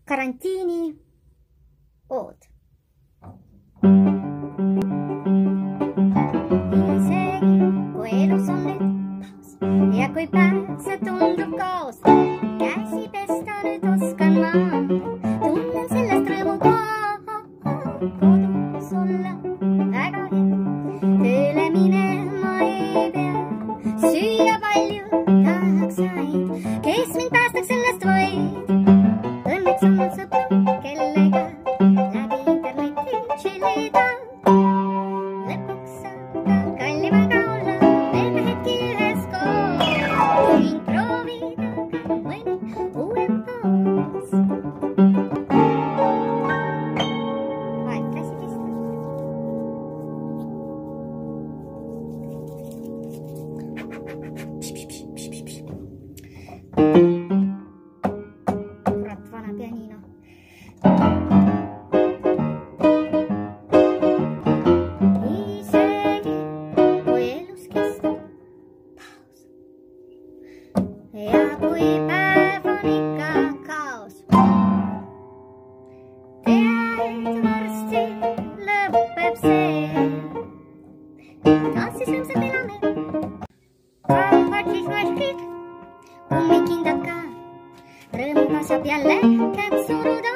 karantiini ood. Isegi kui elus on nüüd paus ja kui päev see tundub kaos, käsi pesta nüüd oskan ma, tunnen sellest rõõmu ka. Kodus olla väga hea, tööle minema ei pea, süüa palju tahaks said, kes mind päästaks sellest vaid. Õnneks on mul sõpru, kellega läbi interneti chillida. Lõpuks saab ka kallimaga olla, veeta hetki üheskoos ning proovida ka mõni uuem poos. Aeg käsi pista. Kurat, vana pianino. Isegi kui elus kestab paus ja kui päev on ikka kaos, tead varsti lõpeb see, kas siis rõõmsalt elame. Kambadžid, maskid, kummikindad ka, rõõmuga saab jälle kätt suruda.